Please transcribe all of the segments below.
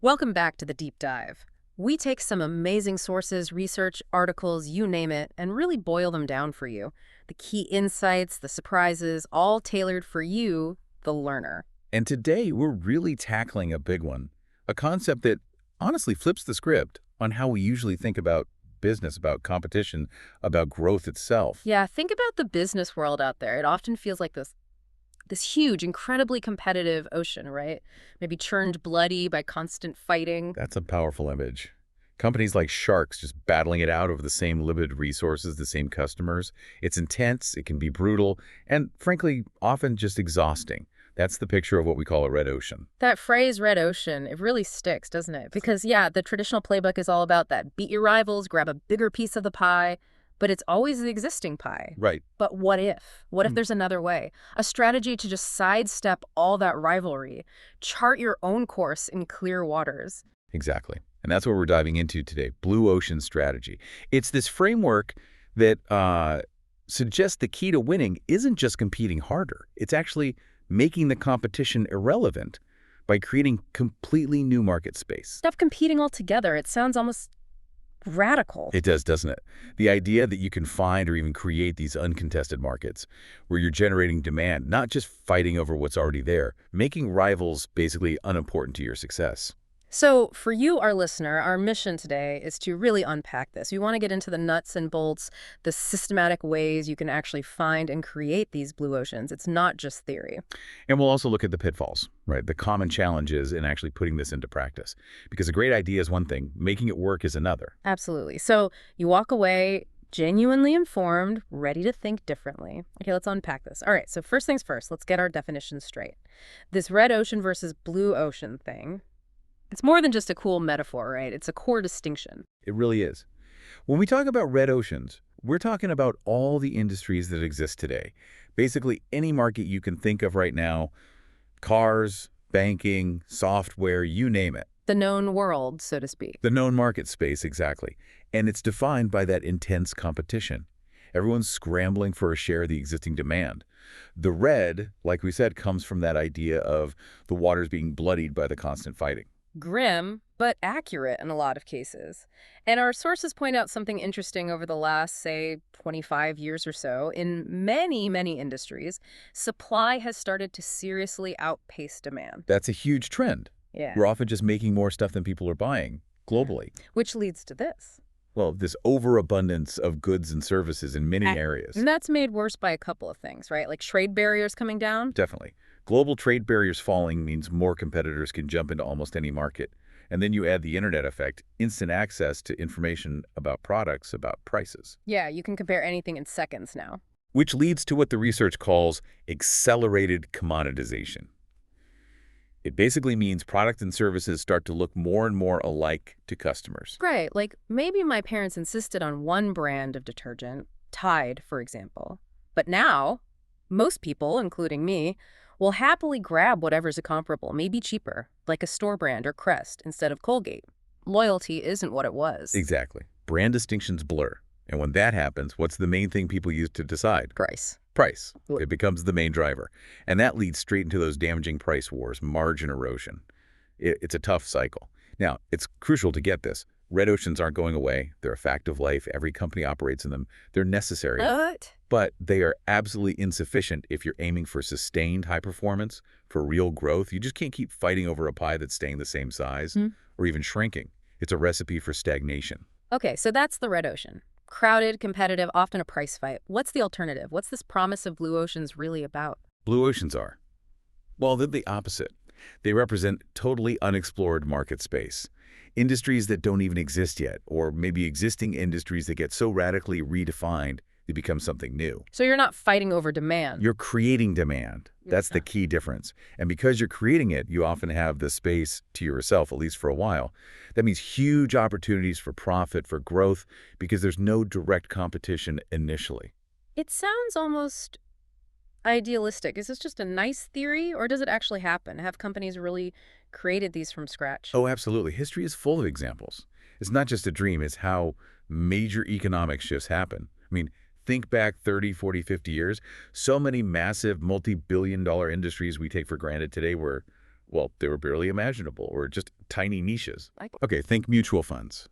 Welcome back to the deep dive. We take some amazing sources, research, articles, you name it, and really boil them down for you. The key insights, the surprises, all tailored for you, the learner. And today, we're really tackling a big one, a concept that honestly flips the script on how we usually think about business, about competition, about growth itself. Yeah, think about the business world out there. It often feels like this huge, incredibly competitive ocean, right? Maybe churned bloody by constant fighting. That's a powerful image. Companies like sharks just battling it out over the same limited resources, the same customers. It's intense, it can be brutal, and frankly, often just exhausting. That's the picture of what we call a red ocean. That phrase, red ocean, it really sticks, doesn't it? Because, yeah, the traditional playbook is all about that. Beat your rivals, grab a bigger piece of the pie, but it's always the existing pie. Right. But what if? What if Hmm. there's another way? A strategy to just sidestep all that rivalry, chart your own course in clear waters. Exactly. And that's what we're diving into today, blue ocean strategy. It's this framework that suggests the key to winning isn't just competing harder. It's actually making the competition irrelevant by creating completely new market space. Stop competing altogether. It sounds almost radical. It does, doesn't it? The idea that you can find or even create these uncontested markets where you're generating demand, not just fighting over what's already there, making rivals basically unimportant to your success. So for you, our listener, our mission today is to really unpack this. We want to get into the nuts and bolts, the systematic ways you can actually find and create these blue oceans. It's not just theory. And we'll also look at the pitfalls, right? The common challenges in actually putting this into practice. Because a great idea is one thing, making it work is another. Absolutely. So you walk away genuinely informed, ready to think differently. Okay, let's unpack this. All right, so first things first, let's get our definitions straight. This red ocean versus blue ocean thing, it's more than just a cool metaphor, right? It's a core distinction. It really is. When we talk about red oceans, we're talking about all the industries that exist today. Basically, any market you can think of right now, cars, banking, software, you name it. The known world, so to speak. The known market space, exactly. And it's defined by that intense competition. Everyone's scrambling for a share of the existing demand. The red, like we said, comes from that idea of the waters being bloodied by the constant fighting. Grim, but accurate in a lot of cases. And our sources point out something interesting over the last, say, 25 years or so. In many, many industries, supply has started to seriously outpace demand. That's a huge trend. Yeah. We're often just making more stuff than people are buying globally. Which leads to this. Well, this overabundance of goods and services in many areas. And that's made worse by a couple of things, right? Like trade barriers coming down. Definitely. Global trade barriers falling means more competitors can jump into almost any market. And then you add the internet effect, instant access to information about products, about prices. Yeah, you can compare anything in seconds now. Which leads to what the research calls accelerated commoditization. It basically means products and services start to look more and more alike to customers. Right, like maybe my parents insisted on one brand of detergent, Tide, for example. But now, most people, including me, will happily grab whatever's comparable, maybe cheaper, like a store brand or Crest instead of Colgate. Loyalty isn't what it was. Exactly. Brand distinctions blur. And when that happens, what's the main thing people use to decide? Price. Price. It becomes the main driver. And that leads straight into those damaging price wars, margin erosion. It's a tough cycle. Now, it's crucial to get this. Red oceans aren't going away. They're a fact of life. Every company operates in them. They're necessary. But they are absolutely insufficient if you're aiming for sustained high performance, for real growth. You just can't keep fighting over a pie that's staying the same size or even shrinking. It's a recipe for stagnation. Okay, so that's the red ocean. Crowded, competitive, often a price fight. What's the alternative? What's this promise of blue oceans really about? Blue oceans are, well, they're the opposite. They represent totally unexplored market space. Industries that don't even exist yet, or maybe existing industries that get so radically redefined they become something new. So you're not fighting over demand. You're creating demand. That's the key difference. And because you're creating it, you often have the space to yourself, at least for a while. That means huge opportunities for profit, for growth, because there's no direct competition initially. It sounds almost idealistic. Is this just a nice theory, or does it actually happen? Have companies really created these from scratch? Oh, absolutely. History is full of examples. It's not just a dream. It's how major economic shifts happen. I mean, think back 30, 40, 50 years. So many massive multi-billion-dollar industries we take for granted today were Well, they were barely imaginable or just tiny niches. Like, Okay, think mutual funds.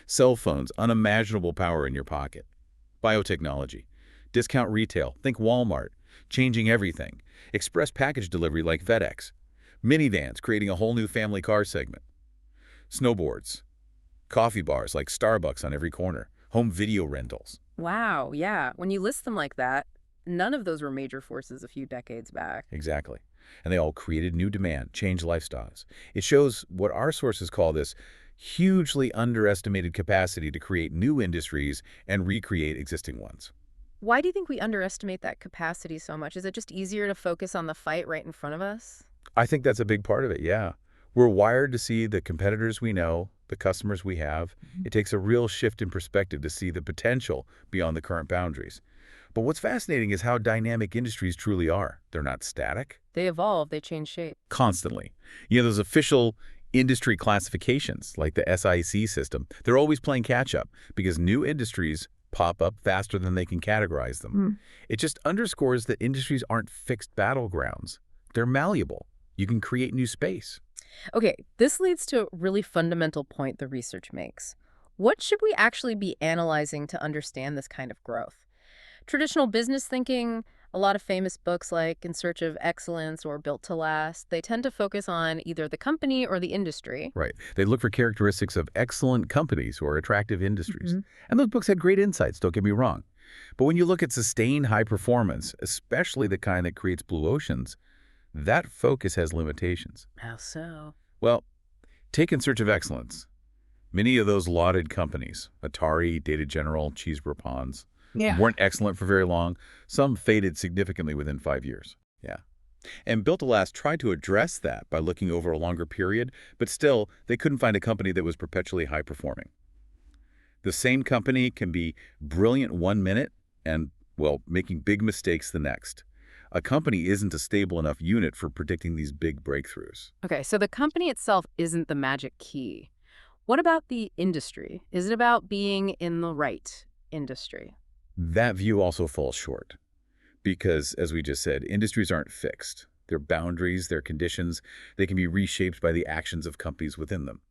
Cell phones, unimaginable power in your pocket. Biotechnology. Discount retail, think Walmart, changing everything. Express package delivery like FedEx. Minivans, creating a whole new family car segment. Snowboards. Coffee bars like Starbucks on every corner. Home video rentals. wow, yeah. When you list them like that, none of those were major forces a few decades back. Exactly. And they all created new demand, changed lifestyles. It shows what our sources call this hugely underestimated capacity to create new industries and recreate existing ones. Why do you think we underestimate that capacity so much? Is it just easier to focus on the fight right in front of us? I think that's a big part of it, yeah. We're wired to see the competitors we know, the customers we have. It takes a real shift in perspective to see the potential beyond the current boundaries. But what's fascinating is how dynamic industries truly are. They're not static. They evolve, they change shape. Constantly. You know, those official industry classifications like the SIC system, they're always playing catch up because new industries pop up faster than they can categorize them. It just underscores that industries aren't fixed battlegrounds. They're malleable. You can create new space. Okay, this leads to a really fundamental point the research makes. What should we actually be analyzing to understand this kind of growth? Traditional business thinking, a lot of famous books like In Search of Excellence or Built to Last, they tend to focus on either the company or the industry. Right. They look for characteristics of excellent companies or attractive industries. hmm And those books had great insights, don't get me wrong. But when you look at sustained high performance, especially the kind that creates blue oceans, that focus has limitations. How so? Well, take In Search of Excellence. Many of those lauded companies, Atari, Data General, Cheeseburger Ponds, weren't excellent for very long. Some faded significantly within 5 years. Yeah. And Built to Last tried to address that by looking over a longer period, but still, they couldn't find a company that was perpetually high performing. The same company can be brilliant 1 minute and, well, making big mistakes the next. A company isn't a stable enough unit for predicting these big breakthroughs. Okay, so the company itself isn't the magic key. What about the industry? Is it about being in the right industry? That view also falls short because, as we just said, industries aren't fixed. Their boundaries, their conditions, they can be reshaped by the actions of companies within them.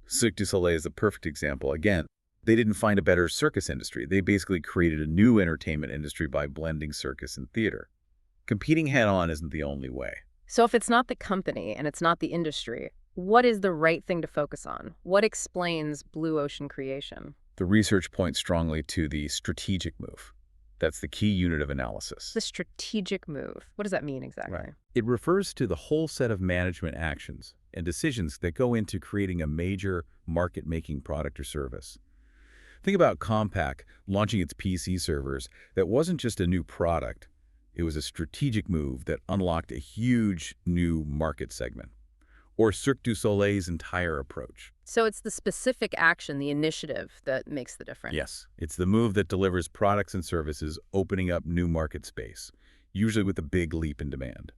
Cirque du Soleil is a perfect example. Again, they didn't find a better circus industry. They basically created a new entertainment industry by blending circus and theater. Competing head-on isn't the only way. So if it's not the company and it's not the industry, what is the right thing to focus on? What explains blue ocean creation? The research points strongly to the strategic move. That's the key unit of analysis. The strategic move. What does that mean exactly? Right. It refers to the whole set of management actions and decisions that go into creating a major market-making product or service. Think about Compaq launching its PC servers. That wasn't just a new product. It was a strategic move that unlocked a huge new market segment. Or Cirque du Soleil's entire approach. So it's the specific action, the initiative, that makes the difference. Yes, it's the move that delivers products and services, opening up new market space, usually with a big leap in demand.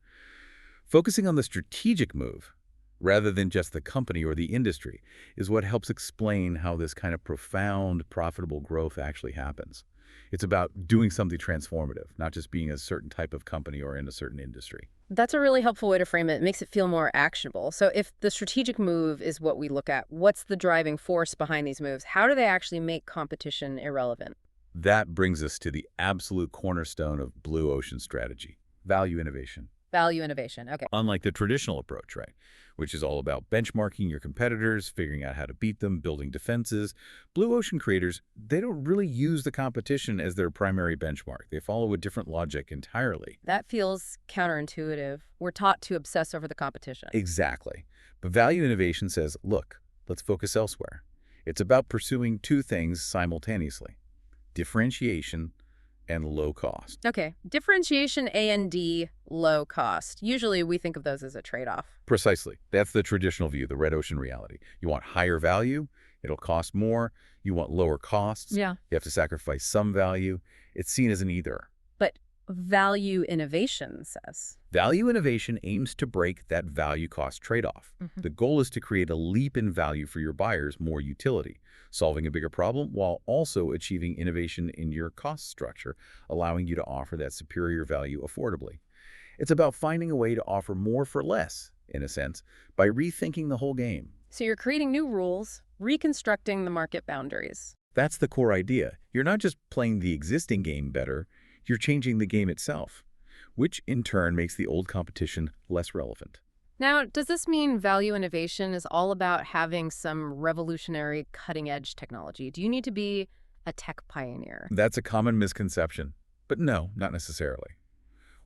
Focusing on the strategic move, rather than just the company or the industry, is what helps explain how this kind of profound, profitable growth actually happens. It's about doing something transformative, not just being a certain type of company or in a certain industry. That's a really helpful way to frame it. It makes it feel more actionable. So if the strategic move is what we look at, what's the driving force behind these moves? How do they actually make competition irrelevant? That brings us to the absolute cornerstone of blue ocean strategy, value innovation. Value innovation. Okay. Unlike the traditional approach, right, which is all about benchmarking your competitors, figuring out how to beat them, building defenses, blue ocean creators, they don't really use the competition as their primary benchmark. They follow a different logic entirely. That feels counterintuitive. We're taught to obsess over the competition. Exactly. But value innovation says, look, let's focus elsewhere. It's about pursuing two things simultaneously: differentiation and low cost. Okay. Differentiation, A&D, low cost. Usually we think of those as a trade-off. Precisely. That's the traditional view, the red ocean reality. You want higher value, it'll cost more. You want lower costs, Yeah. you have to sacrifice some value. It's seen as an either. But value innovation says. Value innovation aims to break that value-cost trade-off. The goal is to create a leap in value for your buyers, more utility, solving a bigger problem while also achieving innovation in your cost structure, allowing you to offer that superior value affordably. It's about finding a way to offer more for less in a sense, by rethinking the whole game. So you're creating new rules, reconstructing the market boundaries. That's the core idea. You're not just playing the existing game better, you're changing the game itself, which in turn makes the old competition less relevant. Now, does this mean value innovation is all about having some revolutionary cutting-edge technology? Do you need to be a tech pioneer? That's a common misconception, but no, not necessarily.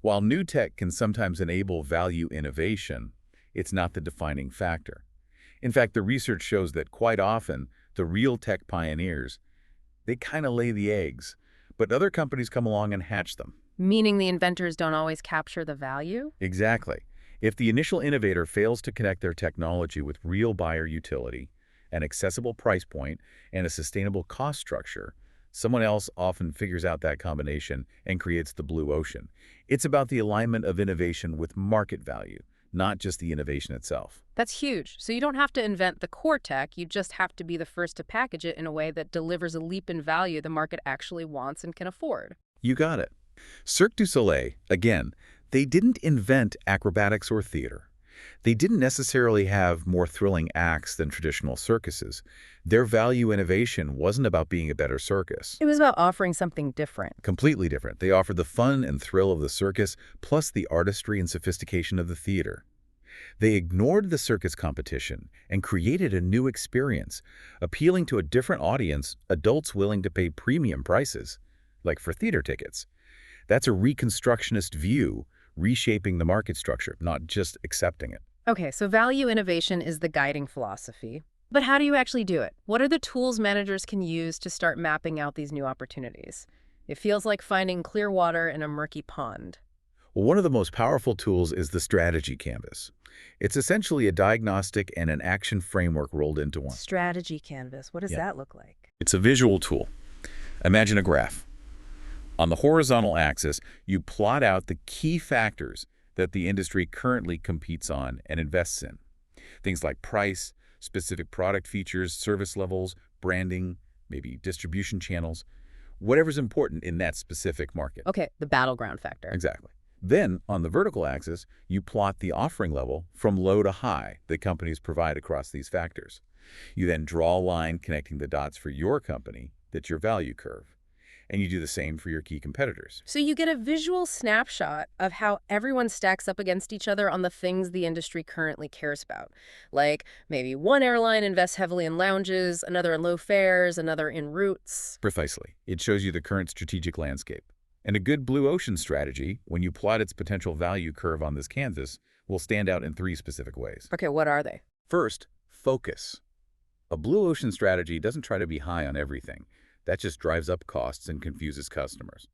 While new tech can sometimes enable value innovation, it's not the defining factor. In fact, the research shows that quite often, the real tech pioneers, they kind of lay the eggs, but other companies come along and hatch them. Meaning the inventors don't always capture the value? Exactly. If the initial innovator fails to connect their technology with real buyer utility, an accessible price point, and a sustainable cost structure, someone else often figures out that combination and creates the blue ocean. It's about the alignment of innovation with market value, not just the innovation itself. That's huge. So you don't have to invent the core tech, you just have to be the first to package it in a way that delivers a leap in value the market actually wants and can afford. You got it. Cirque du Soleil, again, they didn't invent acrobatics or theater. They didn't necessarily have more thrilling acts than traditional circuses. Their value innovation wasn't about being a better circus. It was about offering something different. Completely different. They offered the fun and thrill of the circus, plus the artistry and sophistication of the theater. They ignored the circus competition and created a new experience, appealing to a different audience, adults willing to pay premium prices, like for theater tickets. That's a reconstructionist view, reshaping the market structure, not just accepting it. Okay, so value innovation is the guiding philosophy. But how do you actually do it? What are the tools managers can use to start mapping out these new opportunities? It feels like finding clear water in a murky pond. Well, one of the most powerful tools is the strategy canvas. It's essentially a diagnostic and an action framework rolled into one. Strategy canvas, what does that look like? It's a visual tool. Imagine a graph. On the horizontal axis, you plot out the key factors that the industry currently competes on and invests in. Things like price, specific product features, service levels, branding, maybe distribution channels, whatever's important in that specific market. Okay, the battleground factor. Exactly. Then, on the vertical axis, you plot the offering level from low to high that companies provide across these factors. You then draw a line connecting the dots for your company, that's your value curve. And you do the same for your key competitors. So you get a visual snapshot of how everyone stacks up against each other on the things the industry currently cares about. Like maybe one airline invests heavily in lounges, another in low fares, another in routes. Precisely. It shows you the current strategic landscape. And a good blue ocean strategy, when you plot its potential value curve on this canvas, will stand out in 3 specific ways. Okay, what are they? First, focus. A blue ocean strategy doesn't try to be high on everything. That just drives up costs and confuses customers.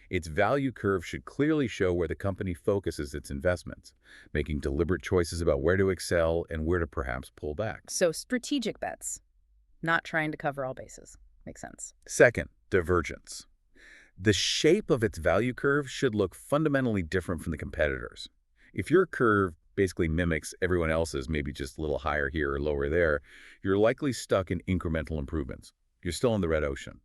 Its value curve should clearly show where the company focuses its investments, making deliberate choices about where to excel and where to perhaps pull back. So strategic bets, not trying to cover all bases. Makes sense. Second, divergence. The shape of its value curve should look fundamentally different from the competitors. If your curve basically mimics everyone else's, maybe just a little higher here or lower there, you're likely stuck in incremental improvements. You're still in the red ocean.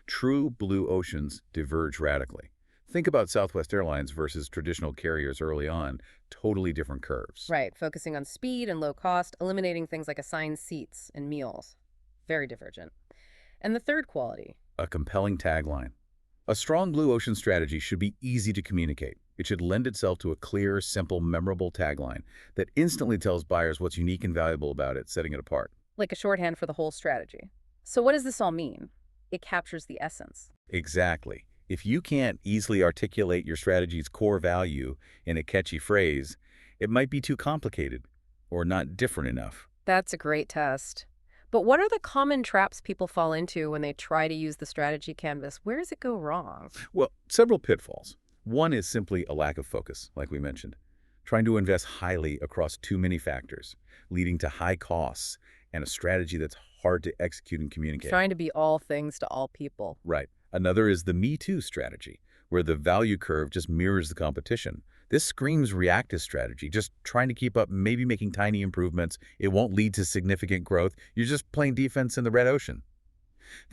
True blue oceans diverge radically. Think about Southwest Airlines versus traditional carriers early on, totally different curves. Right, focusing on speed and low cost, eliminating things like assigned seats and meals. Very divergent. And the third quality? A compelling tagline. A strong blue ocean strategy should be easy to communicate. It should lend itself to a clear, simple, memorable tagline that instantly tells buyers what's unique and valuable about it, setting it apart. Like a shorthand for the whole strategy. So what does this all mean? It captures the essence. Exactly. If you can't easily articulate your strategy's core value in a catchy phrase, it might be too complicated or not different enough. That's a great test. But what are the common traps people fall into when they try to use the strategy canvas? Where does it go wrong? Well, several pitfalls. One is simply a lack of focus, like we mentioned. Trying to invest highly across too many factors, leading to high costs and a strategy that's hard to execute and communicate. Trying to be all things to all people. Right. Another is the Me Too strategy, where the value curve just mirrors the competition. This screams reactive strategy, just trying to keep up, maybe making tiny improvements. It won't lead to significant growth. You're just playing defense in the red ocean.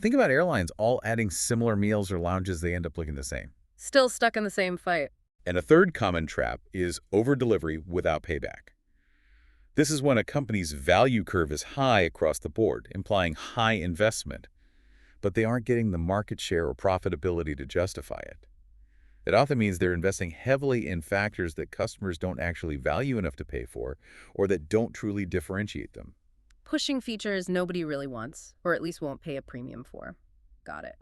Think about airlines all adding similar meals or lounges, they end up looking the same. Still stuck in the same fight. And a third common trap is over-delivery without payback. This is when a company's value curve is high across the board, implying high investment, but they aren't getting the market share or profitability to justify it. It often means they're investing heavily in factors that customers don't actually value enough to pay for, or that don't truly differentiate them. Pushing features nobody really wants, or at least won't pay a premium for. Got it.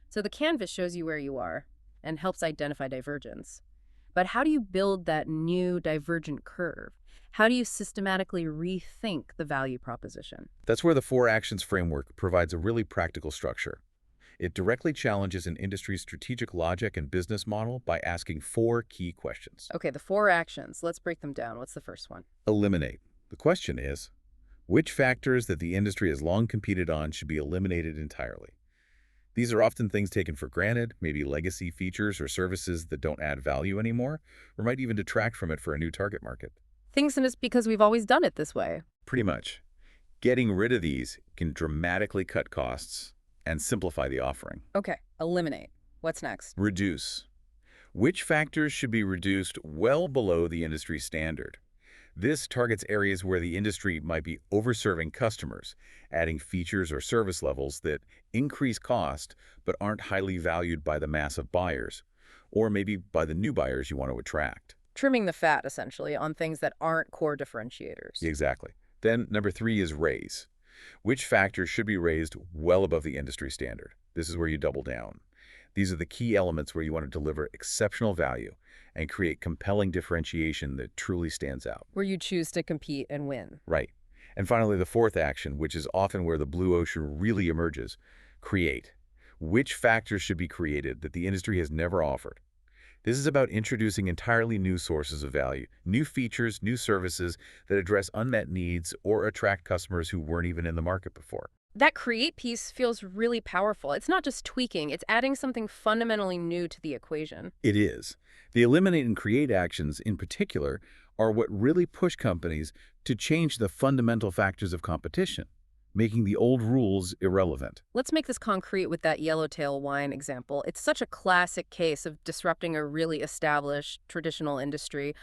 So the canvas shows you where you are and helps identify divergence. But how do you build that new divergent curve? How do you systematically rethink the value proposition? That's where the four actions framework provides a really practical structure. It directly challenges an industry's strategic logic and business model by asking four key questions. Okay, the four actions. Let's break them down. What's the first one? Eliminate. The question is, which factors that the industry has long competed on should be eliminated entirely? These are often things taken for granted, maybe legacy features or services that don't add value anymore, or might even detract from it for a new target market. Things and it's because we've always done it this way. Pretty much. Getting rid of these can dramatically cut costs and simplify the offering. Okay, eliminate. What's next? Reduce. Which factors should be reduced well below the industry standard? This targets areas where the industry might be overserving customers, adding features or service levels that increase cost but aren't highly valued by the mass of buyers, or maybe by the new buyers you want to attract. Trimming the fat, essentially, on things that aren't core differentiators. Exactly. Then number 3 is raise. Which factors should be raised well above the industry standard? This is where you double down. These are the key elements where you want to deliver exceptional value and create compelling differentiation that truly stands out. Where you choose to compete and win. Right. And finally, the fourth action, which is often where the blue ocean really emerges, create. Which factors should be created that the industry has never offered? This is about introducing entirely new sources of value, new features, new services that address unmet needs or attract customers who weren't even in the market before. That create piece feels really powerful. It's not just tweaking, it's adding something fundamentally new to the equation. It is. The eliminate and create actions, in particular, are what really push companies to change the fundamental factors of competition, making the old rules irrelevant. Let's make this concrete with that yellowtail wine example. It's such a classic case of disrupting a really established traditional industry.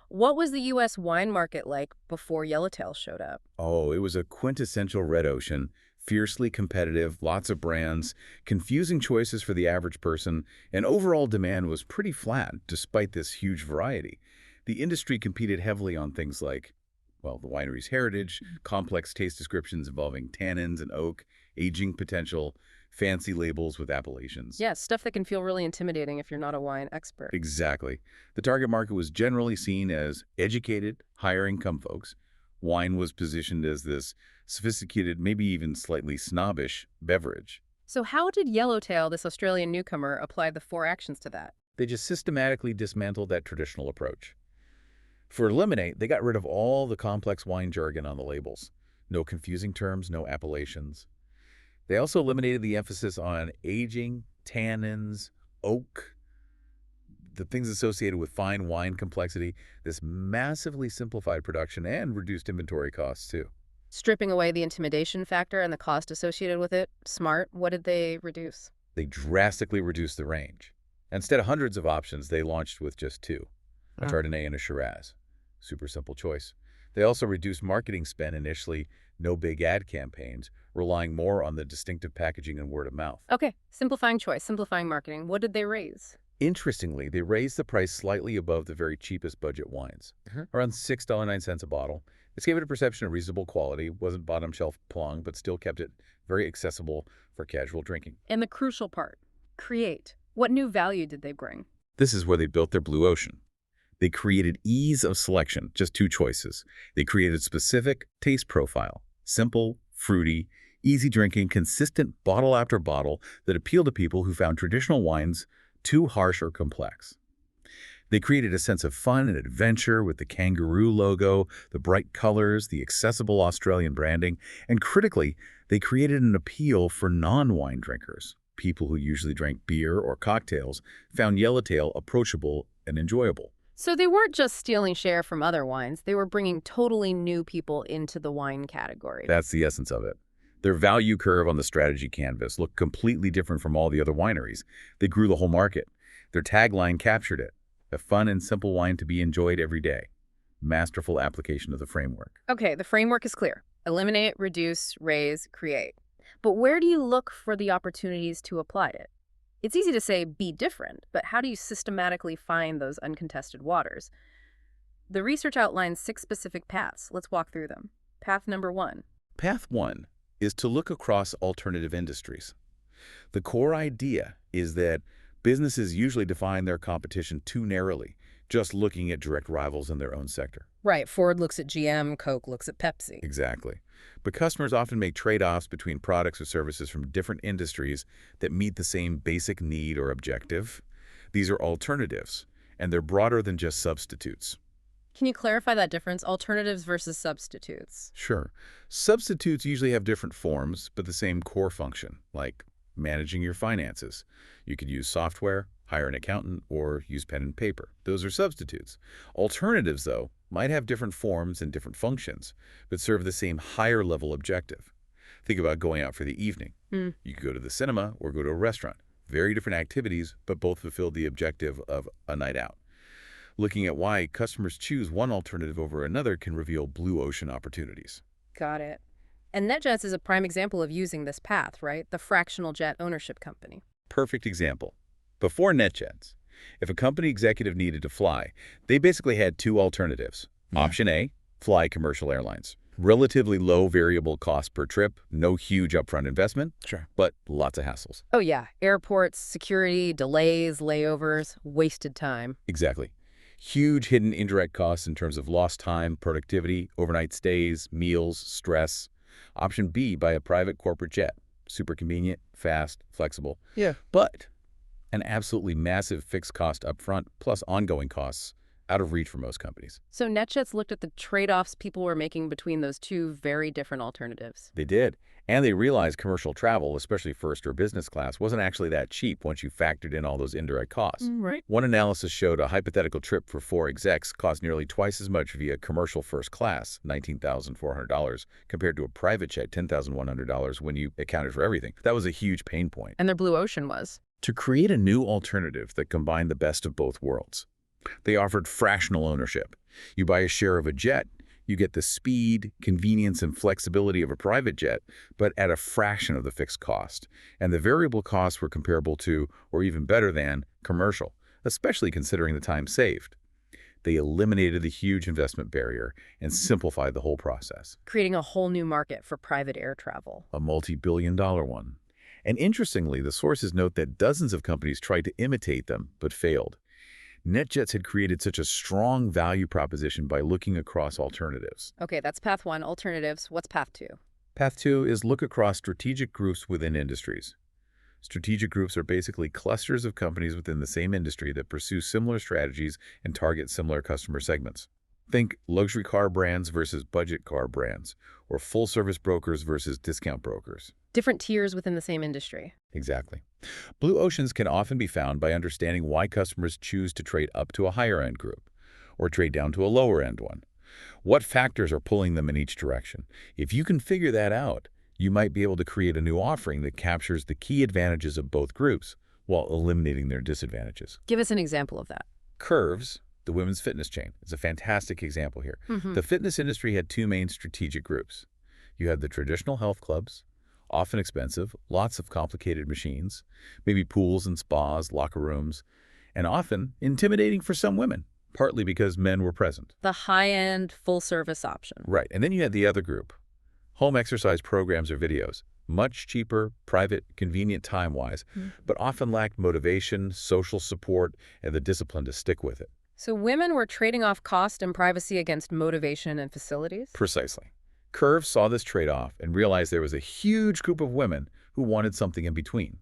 What was the U.S. wine market like before Yellowtail showed up? Oh, it was a quintessential red ocean, fiercely competitive, lots of brands, confusing choices for the average person, and overall demand was pretty flat despite this huge variety. The industry competed heavily on things like, well, the winery's heritage, complex taste descriptions involving tannins and oak, aging potential, fancy labels with appellations. Yeah, stuff that can feel really intimidating if you're not a wine expert. Exactly. The target market was generally seen as educated, higher-income folks. Wine was positioned as this sophisticated, maybe even slightly snobbish beverage. So how did Yellowtail, this Australian newcomer, apply the four actions to that? They just systematically dismantled that traditional approach. For Eliminate, they got rid of all the complex wine jargon on the labels. No confusing terms, no appellations. They also eliminated the emphasis on aging, tannins, oak, the things associated with fine wine complexity. This massively simplified production and reduced inventory costs, too. Stripping away the intimidation factor and the cost associated with it. Smart. What did they reduce? They drastically reduced the range. Instead of hundreds of options, they launched with just 2, a Chardonnay and a Shiraz. Super simple choice. They also reduced marketing spend initially, no big ad campaigns, relying more on the distinctive packaging and word of mouth. Okay, simplifying choice, simplifying marketing. What did they raise? Interestingly, they raised the price slightly above the very cheapest budget wines, around $6.09 a bottle. This gave it a perception of reasonable quality, wasn't bottom shelf plong, but still kept it very accessible for casual drinking. And the crucial part, create. What new value did they bring? This is where they built their blue ocean. They created ease of selection, just 2 choices. They created specific taste profile, simple, fruity, easy drinking, consistent bottle after bottle that appealed to people who found traditional wines too harsh or complex. They created a sense of fun and adventure with the kangaroo logo, the bright colors, the accessible Australian branding, and critically, they created an appeal for non-wine drinkers. People who usually drank beer or cocktails found Yellowtail approachable and enjoyable. So they weren't just stealing share from other wines, they were bringing totally new people into the wine category. That's the essence of it. Their value curve on the strategy canvas looked completely different from all the other wineries. They grew the whole market. Their tagline captured it, a fun and simple wine to be enjoyed every day. masterful application of the framework. Okay, the framework is clear. Eliminate, reduce, raise, create. But where do you look for the opportunities to apply it? It's easy to say be different, but how do you systematically find those uncontested waters? The research outlines 6 specific paths. Let's walk through them. Path number 1. Path 1 is to look across alternative industries. The core idea is that businesses usually define their competition too narrowly, just looking at direct rivals in their own sector. Right, Ford looks at GM, Coke looks at Pepsi. Exactly. But customers often make trade-offs between products or services from different industries that meet the same basic need or objective. These are alternatives, and they're broader than just substitutes. Can you clarify that difference, alternatives versus substitutes? Sure. Substitutes usually have different forms, but the same core function, like managing your finances. You could use software, hire an accountant, or use pen and paper. Those are substitutes. Alternatives, though, might have different forms and different functions, but serve the same higher-level objective. Think about going out for the evening. You could go to the cinema or go to a restaurant. Very different activities, but both fulfill the objective of a night out. Looking at why customers choose one alternative over another can reveal blue ocean opportunities. Got it. And NetJets is a prime example of using this path, right? The fractional jet ownership company. Perfect example. Before NetJets, if a company executive needed to fly, they basically had 2 alternatives. Option A, fly commercial airlines. Relatively low variable cost per trip, no huge upfront investment, but lots of hassles. Oh yeah, airports, security, delays, layovers, wasted time. Exactly. Huge hidden indirect costs in terms of lost time, productivity, overnight stays, meals, stress. Option B, buy a private corporate jet. Super convenient, fast, flexible. Yeah. But an absolutely massive fixed cost upfront plus ongoing costs out of reach for most companies. So NetJets looked at the trade-offs people were making between those 2 very different alternatives. They did. And they realized commercial travel, especially first or business class, wasn't actually that cheap once you factored in all those indirect costs. Right. One analysis showed a hypothetical trip for 4 execs cost nearly twice as much via commercial first class, $19,400, compared to a private jet, $10,100 when you accounted for everything. That was a huge pain point. And their blue ocean was? To create a new alternative that combined the best of both worlds. They offered fractional ownership. You buy a share of a jet, you get the speed, convenience, and flexibility of a private jet, but at a fraction of the fixed cost. And the variable costs were comparable to, or even better than, commercial, especially considering the time saved. They eliminated the huge investment barrier and simplified the whole process. Creating a whole new market for private air travel. A multi-billion-dollar one. And interestingly, the sources note that dozens of companies tried to imitate them, but failed. NetJets had created such a strong value proposition by looking across alternatives. Okay, that's path 1, alternatives. What's path 2? Path 2 is look across strategic groups within industries. Strategic groups are basically clusters of companies within the same industry that pursue similar strategies and target similar customer segments. Think luxury car brands versus budget car brands, or full-service brokers versus discount brokers. Different tiers within the same industry. Exactly. Blue oceans can often be found by understanding why customers choose to trade up to a higher-end group, or trade down to a lower-end one. What factors are pulling them in each direction? If you can figure that out, you might be able to create a new offering that captures the key advantages of both groups while eliminating their disadvantages. Give us an example of that. Curves, the women's fitness chain, is a fantastic example here. The fitness industry had 2 main strategic groups. You had the traditional health clubs, often expensive, lots of complicated machines, maybe pools and spas, locker rooms, and often intimidating for some women, partly because men were present. The high-end, full-service option. Right, and then you had the other group, home exercise programs or videos, much cheaper, private, convenient time-wise, but often lacked motivation, social support, and the discipline to stick with it. So women were trading off cost and privacy against motivation and facilities? Precisely. Curve saw this trade-off and realized there was a huge group of women who wanted something in between.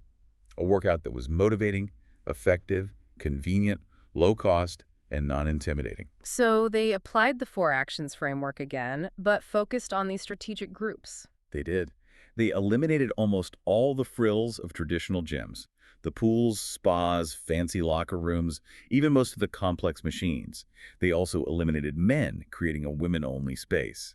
A workout that was motivating, effective, convenient, low cost, and non-intimidating. So they applied the 4 actions framework again, but focused on these strategic groups. They did. They eliminated almost all the frills of traditional gyms. The pools, spas, fancy locker rooms, even most of the complex machines. They also eliminated men, creating a women-only space.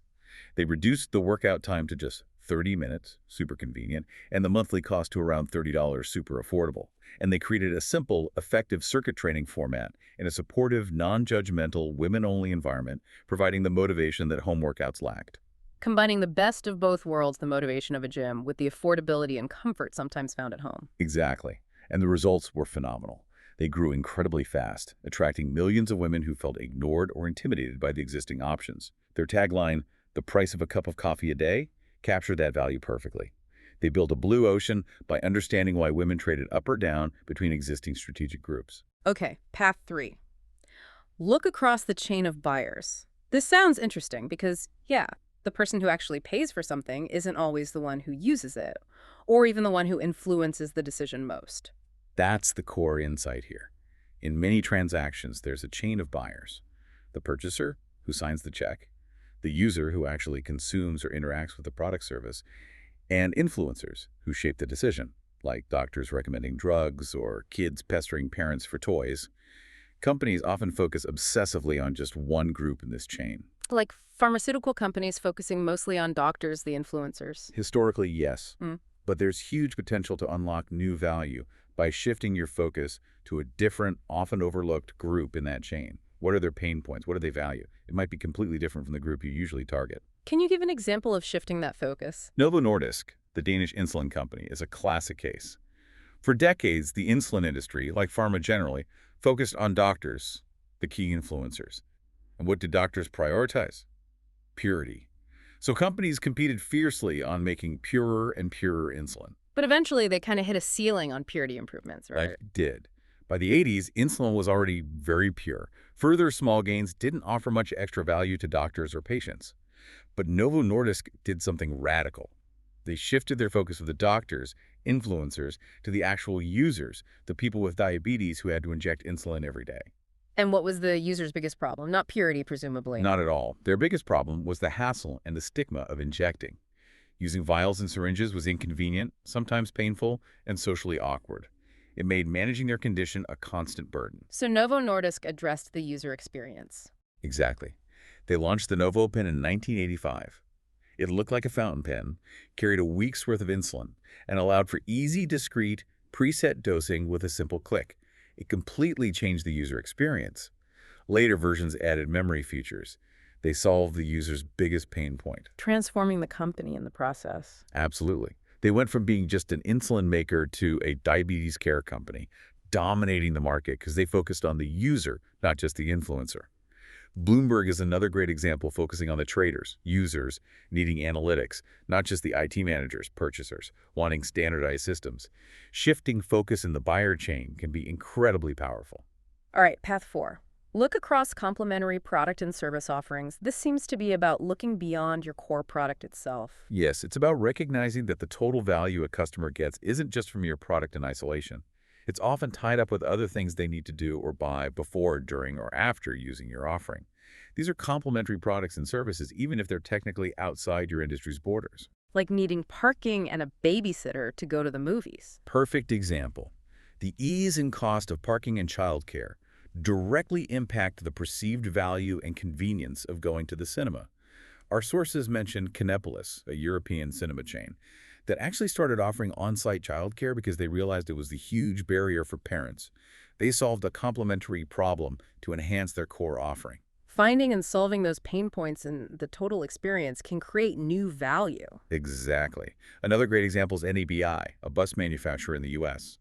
They reduced the workout time to just 30 minutes, super convenient, and the monthly cost to around $30, super affordable. And they created a simple, effective circuit training format in a supportive, non-judgmental, women-only environment, providing the motivation that home workouts lacked. Combining the best of both worlds, the motivation of a gym with the affordability and comfort sometimes found at home. Exactly. And the results were phenomenal. They grew incredibly fast, attracting millions of women who felt ignored or intimidated by the existing options. Their tagline, "The price of a cup of coffee a day," captured that value perfectly. They built a blue ocean by understanding why women traded up or down between existing strategic groups. Okay, path 3. Look across the chain of buyers. This sounds interesting because, yeah, the person who actually pays for something isn't always the one who uses it, or even the one who influences the decision most. That's the core insight here. In many transactions, there's a chain of buyers. The purchaser, who signs the check, the user, who actually consumes or interacts with the product service, and influencers, who shape the decision, like doctors recommending drugs or kids pestering parents for toys. Companies often focus obsessively on just one group in this chain. Like pharmaceutical companies focusing mostly on doctors, the influencers. Historically, yes, Mm. but there's huge potential to unlock new value by shifting your focus to a different, often overlooked group in that chain. What are their pain points? What do they value? It might be completely different from the group you usually target. Can you give an example of shifting that focus? Novo Nordisk, the Danish insulin company, is a classic case. For decades, the insulin industry, like pharma generally, focused on doctors, the key influencers. And what did doctors prioritize? Purity. So companies competed fiercely on making purer and purer insulin. But eventually they kind of hit a ceiling on purity improvements, right? That did. By the 80s, insulin was already very pure. Further small gains didn't offer much extra value to doctors or patients. But Novo Nordisk did something radical. They shifted their focus of the doctors, influencers, to the actual users, the people with diabetes who had to inject insulin every day. And what was the user's biggest problem? Not purity, presumably. Not at all. Their biggest problem was the hassle and the stigma of injecting. Using vials and syringes was inconvenient, sometimes painful, and socially awkward. It made managing their condition a constant burden. So Novo Nordisk addressed the user experience. Exactly. They launched the Novo Pen in 1985. It looked like a fountain pen, carried a week's worth of insulin, and allowed for easy, discrete, preset dosing with a simple click. It completely changed the user experience. Later versions added memory features. They solved the user's biggest pain point. Transforming the company in the process. Absolutely. They went from being just an insulin maker to a diabetes care company, dominating the market because they focused on the user, not just the influencer. Bloomberg is another great example, focusing on the traders, users, needing analytics, not just the IT managers, purchasers, wanting standardized systems. Shifting focus in the buyer chain can be incredibly powerful. All right, path 4. Look across complementary product and service offerings. This seems to be about looking beyond your core product itself. Yes, it's about recognizing that the total value a customer gets isn't just from your product in isolation. It's often tied up with other things they need to do or buy before, during, or after using your offering. These are complementary products and services, even if they're technically outside your industry's borders. Like needing parking and a babysitter to go to the movies. Perfect example. The ease and cost of parking and childcare directly impact the perceived value and convenience of going to the cinema. Our sources mentioned Kinepolis, a European cinema chain, that actually started offering on-site childcare because they realized it was the huge barrier for parents. They solved a complementary problem to enhance their core offering. Finding and solving those pain points in the total experience can create new value. Exactly. Another great example is NABI, a bus manufacturer in the U.S.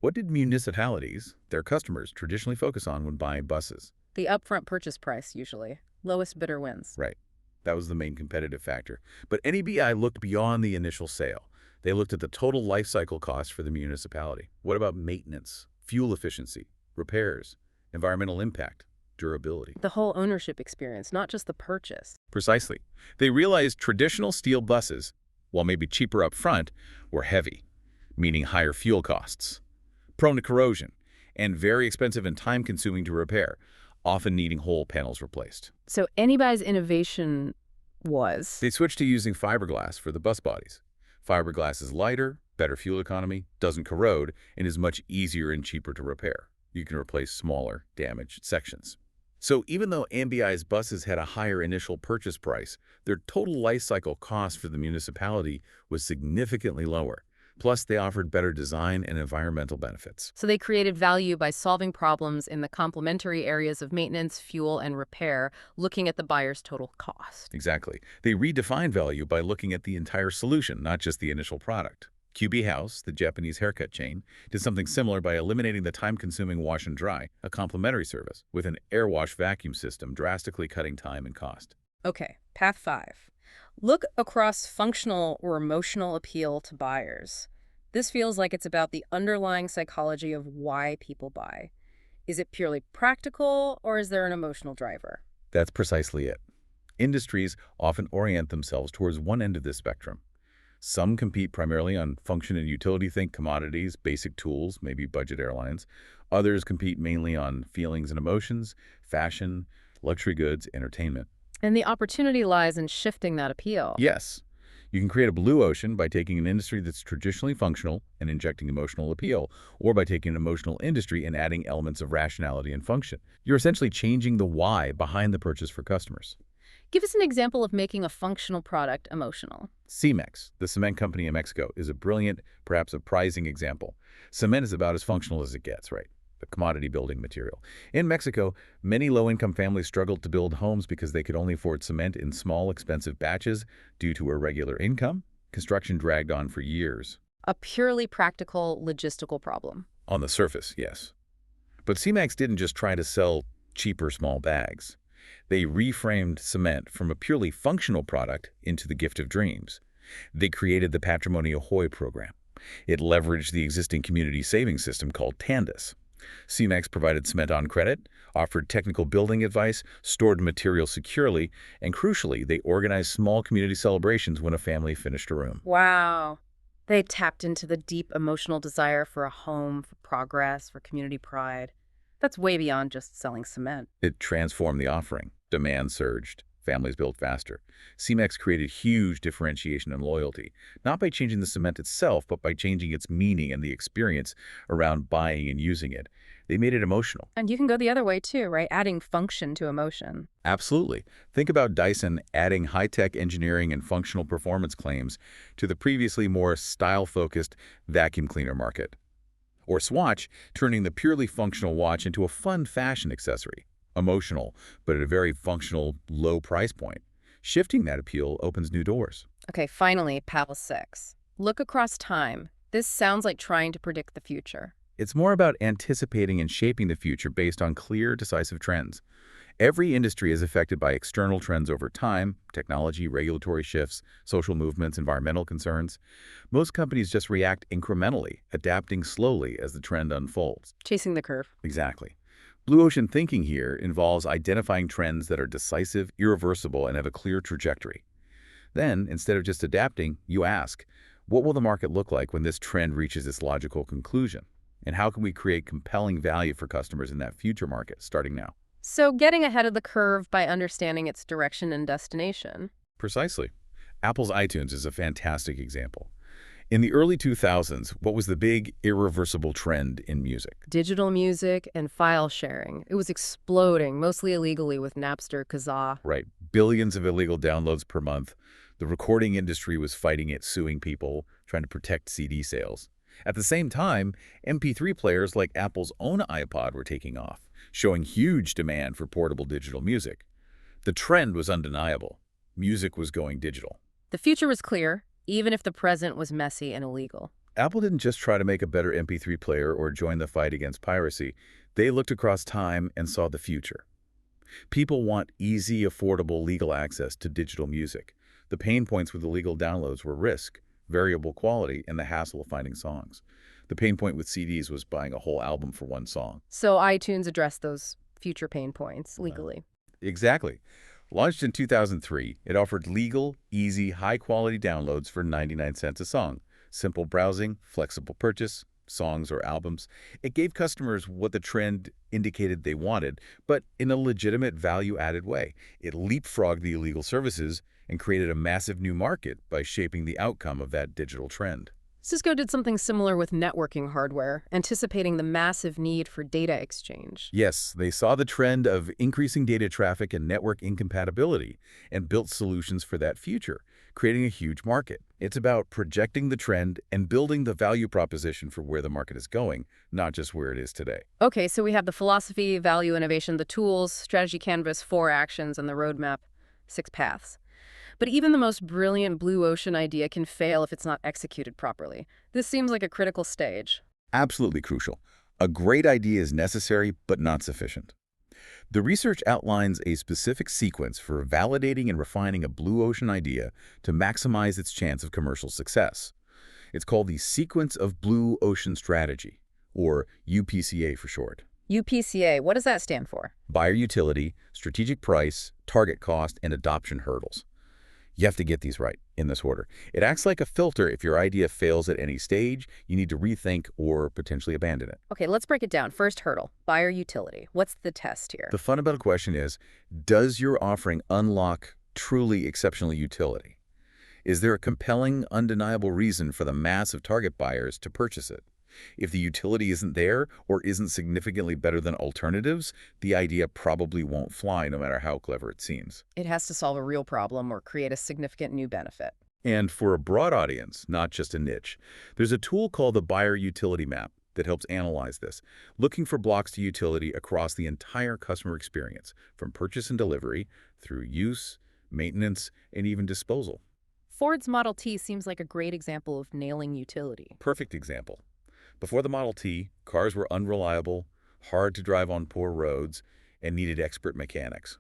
What did municipalities, their customers, traditionally focus on when buying buses? The upfront purchase price, usually. Lowest bidder wins. Right. That was the main competitive factor. But NABI looked beyond the initial sale. They looked at the total life cycle cost for the municipality. What about maintenance, fuel efficiency, repairs, environmental impact, durability? The whole ownership experience, not just the purchase. Precisely. They realized traditional steel buses, while maybe cheaper up front, were heavy, meaning higher fuel costs, prone to corrosion, and very expensive and time-consuming to repair, often needing whole panels replaced. So anybody's innovation was? They switched to using fiberglass for the bus bodies. Fiberglass is lighter, better fuel economy, doesn't corrode, and is much easier and cheaper to repair. You can replace smaller, damaged sections. So even though MBI's buses had a higher initial purchase price, their total life cycle cost for the municipality was significantly lower. Plus, they offered better design and environmental benefits. So they created value by solving problems in the complementary areas of maintenance, fuel, and repair, looking at the buyer's total cost. Exactly. They redefined value by looking at the entire solution, not just the initial product. QB House, the Japanese haircut chain, did something similar by eliminating the time-consuming wash and dry, a complementary service, with an air wash vacuum system drastically cutting time and cost. Okay, path 5. Look across functional or emotional appeal to buyers. This feels like it's about the underlying psychology of why people buy. Is it purely practical, or is there an emotional driver? That's precisely it. Industries often orient themselves towards one end of this spectrum. Some compete primarily on function and utility, think commodities, basic tools, maybe budget airlines. Others compete mainly on feelings and emotions, fashion, luxury goods, entertainment. And the opportunity lies in shifting that appeal. Yes, you can create a blue ocean by taking an industry that's traditionally functional and injecting emotional appeal, or by taking an emotional industry and adding elements of rationality and function. You're essentially changing the why behind the purchase for customers. Give us an example of making a functional product emotional. Cemex, the cement company in Mexico, is a brilliant, perhaps surprising example. Cement is about as functional as it gets, right? The commodity building material. In Mexico, many low-income families struggled to build homes because they could only afford cement in small, expensive batches due to irregular income. Construction dragged on for years. A purely practical, logistical problem. On the surface, yes. But Cemex didn't just try to sell cheaper small bags. They reframed cement from a purely functional product into the gift of dreams. They created the Patrimony Ahoy program. It leveraged the existing community savings system called Tandis. Cemex provided cement on credit, offered technical building advice, stored material securely, and crucially, they organized small community celebrations when a family finished a room. Wow. They tapped into the deep emotional desire for a home, for progress, for community pride. That's way beyond just selling cement. It transformed the offering. Demand surged. Families built faster. Cemex created huge differentiation and loyalty, not by changing the cement itself, but by changing its meaning and the experience around buying and using it. They made it emotional. And you can go the other way too, right? Adding function to emotion. Absolutely. Think about Dyson adding high-tech engineering and functional performance claims to the previously more style-focused vacuum cleaner market. Or Swatch turning the purely functional watch into a fun fashion accessory. Emotional, but at a very functional, low price point. Shifting that appeal opens new doors. Okay, finally, path 6. Look across time. This sounds like trying to predict the future. It's more about anticipating and shaping the future based on clear, decisive trends. Every industry is affected by external trends over time: technology, regulatory shifts, social movements, environmental concerns. Most companies just react incrementally, adapting slowly as the trend unfolds. Chasing the curve. Exactly. Blue ocean thinking here involves identifying trends that are decisive, irreversible, and have a clear trajectory. Then, instead of just adapting, you ask, what will the market look like when this trend reaches its logical conclusion? And how can we create compelling value for customers in that future market, starting now? So getting ahead of the curve by understanding its direction and destination. Precisely. Apple's iTunes is a fantastic example. In the early 2000s, what was the big, irreversible trend in music? Digital music and file sharing. It was exploding, mostly illegally with Napster, Kazaa. Right. Billions of illegal downloads per month. The recording industry was fighting it, suing people, trying to protect CD sales. At the same time, MP3 players like Apple's own iPod were taking off, showing huge demand for portable digital music. The trend was undeniable. Music was going digital. The future was clear, even if the present was messy and illegal. Apple didn't just try to make a better MP3 player or join the fight against piracy. They looked across time and saw the future. People want easy, affordable, legal access to digital music. The pain points with illegal downloads were risk, variable quality, and the hassle of finding songs. The pain point with CDs was buying a whole album for one song. So iTunes addressed those future pain points legally. Exactly. Launched in 2003, it offered legal, easy, high-quality downloads for 99 cents a song. Simple browsing, flexible purchase, songs or albums. It gave customers what the trend indicated they wanted, but in a legitimate, value-added way. It leapfrogged the illegal services and created a massive new market by shaping the outcome of that digital trend. Cisco did something similar with networking hardware, anticipating the massive need for data exchange. Yes, they saw the trend of increasing data traffic and network incompatibility and built solutions for that future, creating a huge market. It's about projecting the trend and building the value proposition for where the market is going, not just where it is today. Okay, so we have the philosophy, value, innovation, the tools, strategy canvas, 4 actions, and the roadmap, 6 paths. But even the most brilliant blue ocean idea can fail if it's not executed properly. This seems like a critical stage. Absolutely crucial. A great idea is necessary, but not sufficient. The research outlines a specific sequence for validating and refining a blue ocean idea to maximize its chance of commercial success. It's called the Sequence of Blue Ocean Strategy, or UPCA for short. UPCA, what does that stand for? Buyer utility, strategic price, target cost, and adoption hurdles. You have to get these right in this order. It acts like a filter. If your idea fails at any stage, you need to rethink or potentially abandon it. Okay, let's break it down. First hurdle, buyer utility. What's the test here? The fundamental question is, does your offering unlock truly exceptional utility? Is there a compelling, undeniable reason for the mass of target buyers to purchase it? If the utility isn't there or isn't significantly better than alternatives, the idea probably won't fly no matter how clever it seems. It has to solve a real problem or create a significant new benefit. And for a broad audience, not just a niche, there's a tool called the Buyer Utility Map that helps analyze this, looking for blocks to utility across the entire customer experience, from purchase and delivery through use, maintenance, and even disposal. Ford's Model T seems like a great example of nailing utility. Perfect example. Before the Model T, cars were unreliable, hard to drive on poor roads, and needed expert mechanics.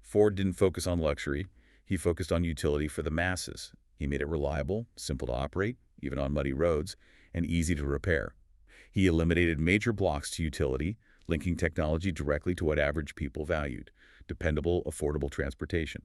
Ford didn't focus on luxury. He focused on utility for the masses. He made it reliable, simple to operate, even on muddy roads, and easy to repair. He eliminated major blocks to utility, linking technology directly to what average people valued: dependable, affordable transportation.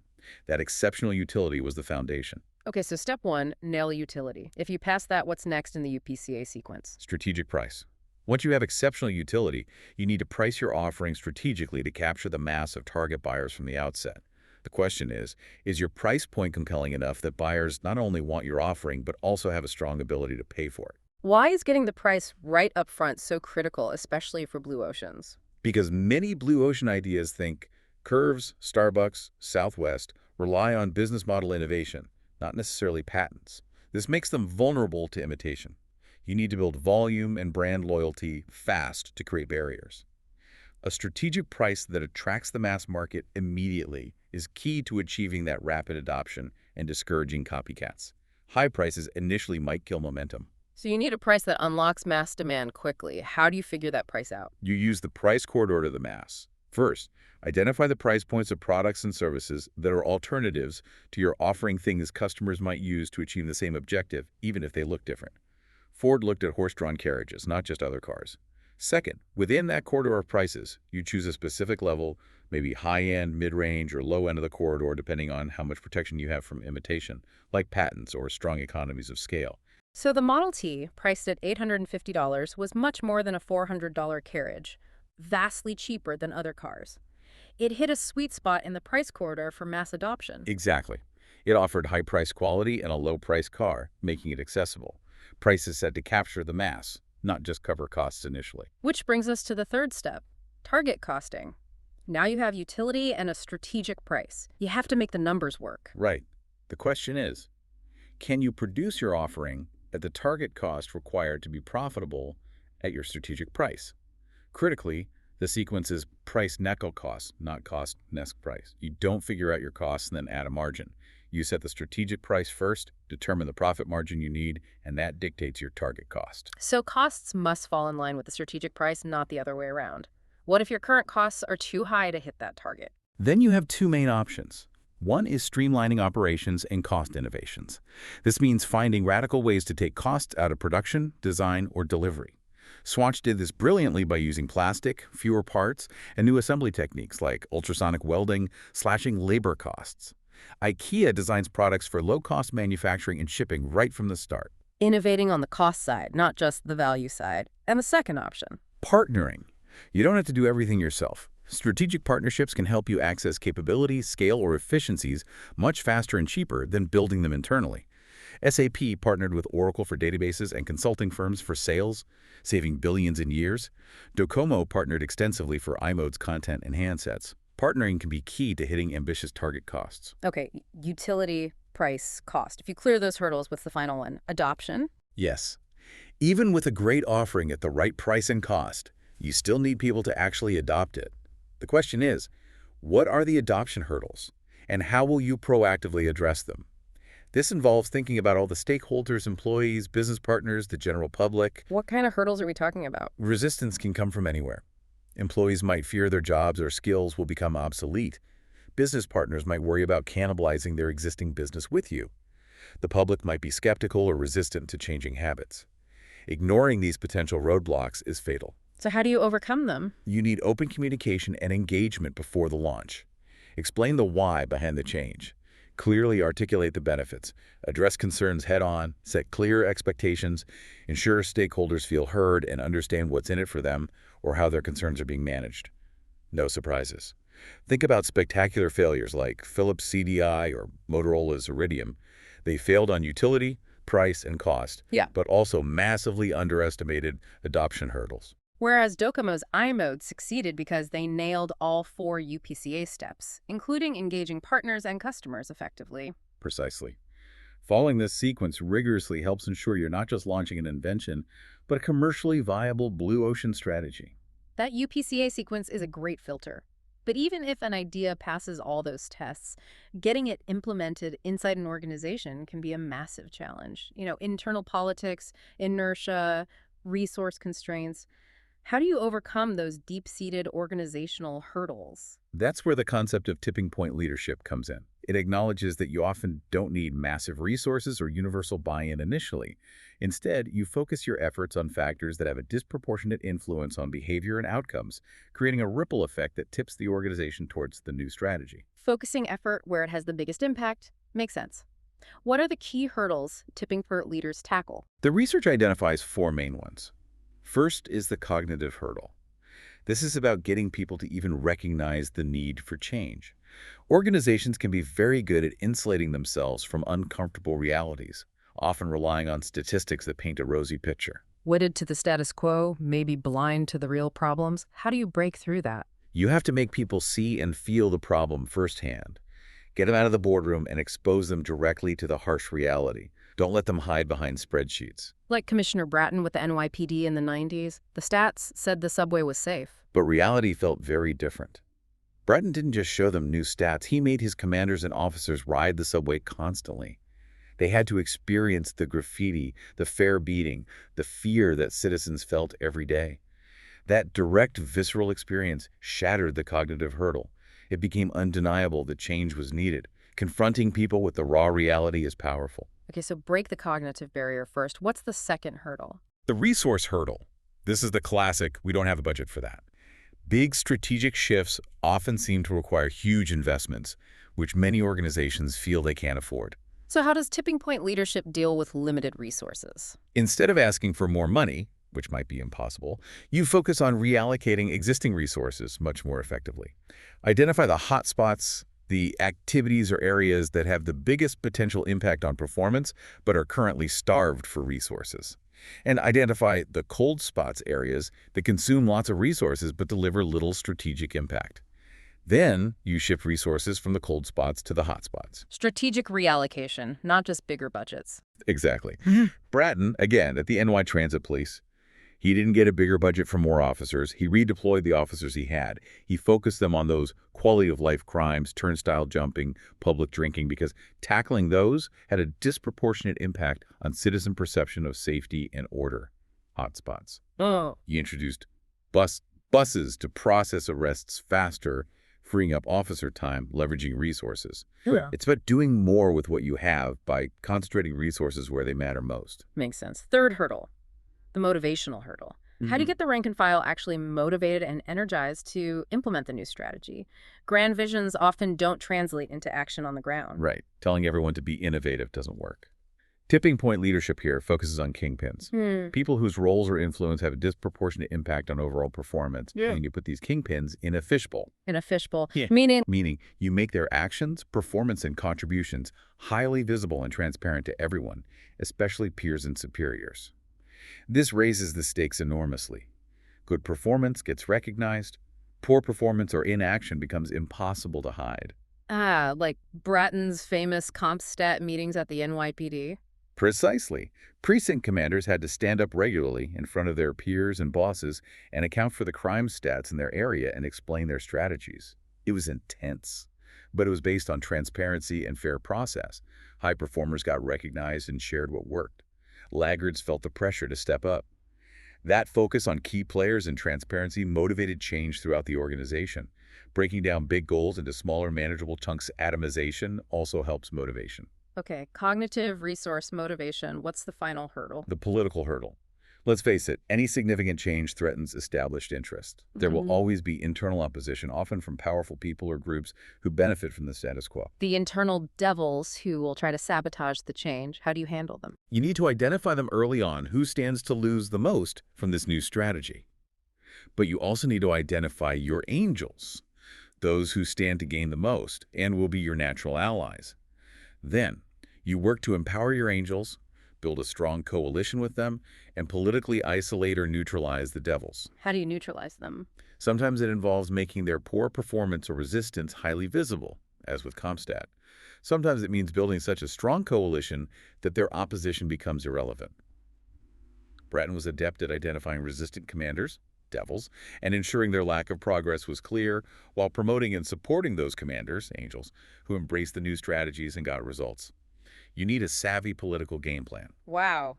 That exceptional utility was the foundation. Okay, so step 1, nail utility. If you pass that, what's next in the UPCA sequence? Strategic price. Once you have exceptional utility, you need to price your offering strategically to capture the mass of target buyers from the outset. The question is your price point compelling enough that buyers not only want your offering, but also have a strong ability to pay for it? Why is getting the price right up front so critical, especially for blue oceans? Because many blue ocean ideas think Curves, Starbucks, Southwest rely on business model innovation, not necessarily patents. This makes them vulnerable to imitation. You need to build volume and brand loyalty fast to create barriers. A strategic price that attracts the mass market immediately is key to achieving that rapid adoption and discouraging copycats. High prices initially might kill momentum. So you need a price that unlocks mass demand quickly. How do you figure that price out? You use the price corridor to the mass. First, identify the price points of products and services that are alternatives to your offering, things customers might use to achieve the same objective, even if they look different. Ford looked at horse-drawn carriages, not just other cars. Second, within that corridor of prices, you choose a specific level, maybe high-end, mid-range, or low-end of the corridor, depending on how much protection you have from imitation, like patents or strong economies of scale. So the Model T, priced at $850, was much more than a $400 carriage, vastly cheaper than other cars. It hit a sweet spot in the price corridor for mass adoption. Exactly. It offered high price quality and a low price car, making it accessible. Prices set to capture the mass, not just cover costs initially. Which brings us to the third step, target costing. Now you have utility and a strategic price. You have to make the numbers work. Right. The question is, can you produce your offering at the target cost required to be profitable at your strategic price? Critically, the sequence is price neckle cost, not cost next price. You don't figure out your costs and then add a margin. You set the strategic price first, determine the profit margin you need, and that dictates your target cost. So costs must fall in line with the strategic price, not the other way around. What if your current costs are too high to hit that target? Then you have two main options. One is streamlining operations and cost innovations. This means finding radical ways to take costs out of production, design, or delivery. Swatch did this brilliantly by using plastic, fewer parts, and new assembly techniques like ultrasonic welding, slashing labor costs. IKEA designs products for low-cost manufacturing and shipping right from the start. Innovating on the cost side, not just the value side. And the second option, Partnering. You don't have to do everything yourself. Strategic partnerships can help you access capabilities, scale, or efficiencies much faster and cheaper than building them internally. SAP partnered with Oracle for databases and consulting firms for sales, saving billions in years. Docomo partnered extensively for iMode's content and handsets. Partnering can be key to hitting ambitious target costs. Okay, utility, price, cost. If you clear those hurdles, what's the final one? Adoption? Yes. Even with a great offering at the right price and cost, you still need people to actually adopt it. The question is, what are the adoption hurdles, and how will you proactively address them? This involves thinking about all the stakeholders, employees, business partners, the general public. What kind of hurdles are we talking about? Resistance can come from anywhere. Employees might fear their jobs or skills will become obsolete. Business partners might worry about cannibalizing their existing business with you. The public might be skeptical or resistant to changing habits. Ignoring these potential roadblocks is fatal. So how do you overcome them? You need open communication and engagement before the launch. Explain the why behind the change. Clearly articulate the benefits. Address concerns head-on. Set clear expectations. Ensure stakeholders feel heard and understand what's in it for them or how their concerns are being managed. No surprises. Think about spectacular failures like Philips CDI or Motorola's Iridium. They failed on utility, price, and cost, but also massively underestimated adoption hurdles. Whereas Docomo's iMode succeeded because they nailed all 4 UPCA steps, including engaging partners and customers effectively. Precisely. Following this sequence rigorously helps ensure you're not just launching an invention, but a commercially viable blue ocean strategy. That UPCA sequence is a great filter. But even if an idea passes all those tests, getting it implemented inside an organization can be a massive challenge. Internal politics, inertia, resource constraints. How do you overcome those deep-seated organizational hurdles? That's where the concept of tipping point leadership comes in. It acknowledges that you often don't need massive resources or universal buy-in initially. Instead, you focus your efforts on factors that have a disproportionate influence on behavior and outcomes, creating a ripple effect that tips the organization towards the new strategy. Focusing effort where it has the biggest impact makes sense. What are the key hurdles tipping point leaders tackle? The research identifies 4 main ones. First is the cognitive hurdle. This is about getting people to even recognize the need for change. Organizations can be very good at insulating themselves from uncomfortable realities, often relying on statistics that paint a rosy picture. Wedded to the status quo, maybe blind to the real problems. How do you break through that? You have to make people see and feel the problem firsthand. Get them out of the boardroom and expose them directly to the harsh reality. Don't let them hide behind spreadsheets. Like Commissioner Bratton with the NYPD in the 90s, the stats said the subway was safe. But reality felt very different. Bratton didn't just show them new stats, he made his commanders and officers ride the subway constantly. They had to experience the graffiti, the fare beating, the fear that citizens felt every day. That direct, visceral experience shattered the cognitive hurdle. It became undeniable that change was needed. Confronting people with the raw reality is powerful. Okay, so break the cognitive barrier first. What's the second hurdle? The resource hurdle. This is the classic, we don't have a budget for that. Big strategic shifts often seem to require huge investments, which many organizations feel they can't afford. So how does tipping point leadership deal with limited resources? Instead of asking for more money, which might be impossible, you focus on reallocating existing resources much more effectively. Identify the hot spots, the activities or areas that have the biggest potential impact on performance but are currently starved for resources. And identify the cold spots areas that consume lots of resources but deliver little strategic impact. Then you shift resources from the cold spots to the hot spots. Strategic reallocation, not just bigger budgets. Exactly. Bratton, again, at the NY Transit Police, he didn't get a bigger budget for more officers. He redeployed the officers he had. He focused them on those quality-of-life crimes, turnstile jumping, public drinking, because tackling those had a disproportionate impact on citizen perception of safety and order. Hotspots. Oh. He introduced buses to process arrests faster, freeing up officer time, leveraging resources. Yeah. It's about doing more with what you have by concentrating resources where they matter most. Makes sense. Third hurdle, the motivational hurdle. How do you get the rank and file actually motivated and energized to implement the new strategy? Grand visions often don't translate into action on the ground. Right. Telling everyone to be innovative doesn't work. Tipping point leadership here focuses on kingpins. Hmm. People whose roles or influence have a disproportionate impact on overall performance. Yeah. And you put these kingpins in a fishbowl. In a fishbowl. Yeah. Meaning, Meaning you make their actions, performance, and contributions highly visible and transparent to everyone, especially peers and superiors. This raises the stakes enormously. Good performance gets recognized. Poor performance or inaction becomes impossible to hide. like Bratton's famous comp stat meetings at the NYPD. Precisely. Precinct commanders had to stand up regularly in front of their peers and bosses and account for the crime stats in their area and explain their strategies. It was intense, but it was based on transparency and fair process. High performers got recognized and shared what worked. Laggards felt the pressure to step up. That focus on key players and transparency motivated change throughout the organization. Breaking down big goals into smaller, manageable chunks, atomization, also helps motivation. Okay, cognitive resource motivation. What's the final hurdle? The political hurdle. Let's face it, any significant change threatens established interest. There will always be internal opposition, often from powerful people or groups who benefit from the status quo. The internal devils who will try to sabotage the change. How do you handle them? You need to identify them early on who stands to lose the most from this new strategy. But you also need to identify your angels, those who stand to gain the most and will be your natural allies. Then, you work to empower your angels, build a strong coalition with them, and politically isolate or neutralize the devils. How do you neutralize them? Sometimes it involves making their poor performance or resistance highly visible, as with CompStat. Sometimes it means building such a strong coalition that their opposition becomes irrelevant. Bratton was adept at identifying resistant commanders, devils, and ensuring their lack of progress was clear, while promoting and supporting those commanders, angels, who embraced the new strategies and got results. You need a savvy political game plan. Wow.